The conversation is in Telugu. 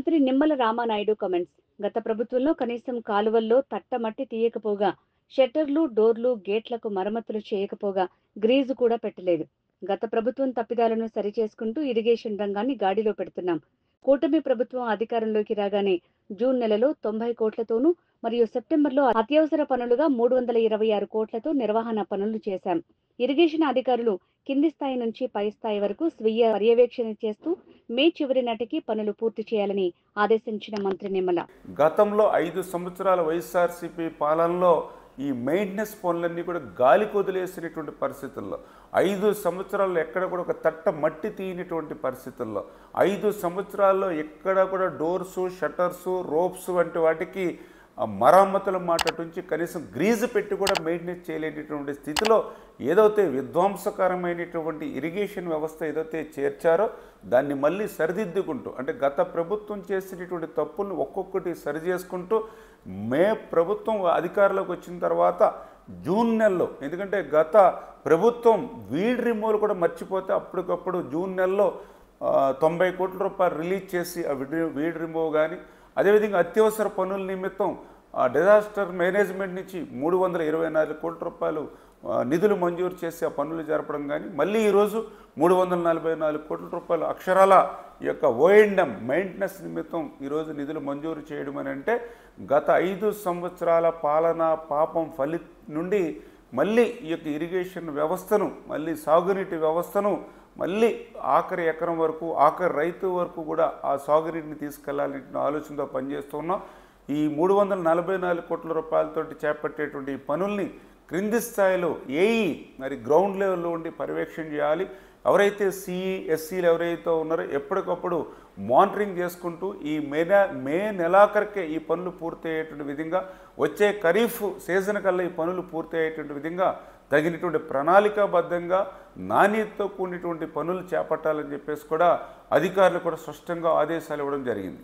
మంత్రి నిమ్మల రామానాయుడు కామెంట్స్. గత ప్రభుత్వంలో కనీసం కాలువల్లో తట్టమట్టి తీయకపోగా, షట్టర్లు, డోర్లు, గేట్లకు మరమ్మతులు చేయకపోగా, గ్రీజు కూడా పెట్టలేదు. గత ప్రభుత్వం తప్పిదాలను సరిచేసుకుంటూ ఇరిగేషన్ రంగాన్ని గాడిలో పెడుతున్నాం. కూటమి ప్రభుత్వం అధికారంలోకి రాగానే జూన్ నెలలో 90 కోట్లతోనూ మరియు సెప్టెంబర్లో అత్యవసర పనులుగా 326 కోట్లతో నిర్వహణ పనులు చేశాం. ఇరిగేషన్ అధికారులు కింది స్థాయి నుంచి పై స్థాయి వరకు స్వీయ పర్యవేక్షణ చేస్తూ మే చివరి నాటికి పనులు పూర్తి చేయాలని ఆదేశించిన మంత్రి నిమ్మల. గతంలో 5 సంవత్సరాల వైఎస్ఆర్సీపీ పాలనలో ఈ మెయింటెనెన్స్ పనులన్నీ కూడా గాలికి వదిలేసినటువంటి పరిస్థితుల్లో, 5 సంవత్సరాల్లో ఎక్కడ కూడా ఒక తట్ట మట్టి తీయనటువంటి పరిస్థితుల్లో, 5 సంవత్సరాల్లో ఎక్కడ కూడా డోర్సు, షట్టర్సు, రోప్స్ వంటి వాటికి మరమ్మతుల మాట నుంచి కనీసం గ్రీజు పెట్టి కూడా మెయింటెనెన్స్ చేయలేనటువంటి స్థితిలో ఏదైతే విధ్వంసకరమైనటువంటి ఇరిగేషన్ వ్యవస్థ ఏదైతే చేర్చారో దాన్ని మళ్ళీ సరిదిద్దుకుంటూ, అంటే గత ప్రభుత్వం చేసినటువంటి తప్పులను ఒక్కొక్కటి సరిచేసుకుంటూ మే ప్రభుత్వం అధికారంలోకి వచ్చిన తర్వాత జూన్ నెలలో, ఎందుకంటే గత ప్రభుత్వం వీడ్ రిమూవల్ కూడా మర్చిపోతే అప్పటికప్పుడు జూన్ నెలలో 90 కోట్ల రూపాయలు రిలీజ్ చేసి ఆ వీడ్ రిమూవ్ కానీ, అదేవిధంగా అత్యవసర పనుల నిమిత్తం డిజాస్టర్ మేనేజ్మెంట్ నుంచి 324 కోట్ల రూపాయలు నిధులు మంజూరు చేసి ఆ పనులు జరపడం కానీ, మళ్ళీ ఈరోజు 344 కోట్ల రూపాయలు అక్షరాల ఈ యొక్క ఓఎండ్ఎం మెయింటెనెన్స్ నిమిత్తం ఈరోజు నిధులు మంజూరు చేయడం అని అంటే గత 5 సంవత్సరాల పాలన పాపం నుండి మళ్ళీ ఈ యొక్క ఇరిగేషన్ వ్యవస్థను, మళ్ళీ సాగునీటి వ్యవస్థను మళ్ళీ ఆఖరి ఎకరం వరకు, ఆఖరి రైతు వరకు కూడా ఆ సాగునీటిని తీసుకెళ్లాలని ఆలోచనతో పనిచేస్తున్నాం. ఈ 344 కోట్ల రూపాయలతోటి చేపట్టేటువంటి ఈ పనుల్ని క్రింది స్థాయిలో ఏఈ మరి గ్రౌండ్ లెవెల్లో ఉండి పర్యవేక్షణ చేయాలి. ఎవరైతే సిఈ, ఎస్సీలు ఎవరైతే ఉన్నారో ఎప్పటికప్పుడు మానిటరింగ్ చేసుకుంటూ ఈ మే నెలాఖరికే ఈ పనులు పూర్తి అయ్యేటువంటి విధంగా, వచ్చే ఖరీఫ్ సీజన్ కల్లా ఈ పనులు పూర్తి అయ్యేటువంటి విధంగా తగినటువంటి ప్రణాళికాబద్ధంగా నాణ్యతతో కూడినటువంటి పనులు చేపట్టాలని చెప్పేసి కూడా అధికారులు కూడా స్పష్టంగా ఆదేశాలు ఇవ్వడం జరిగింది.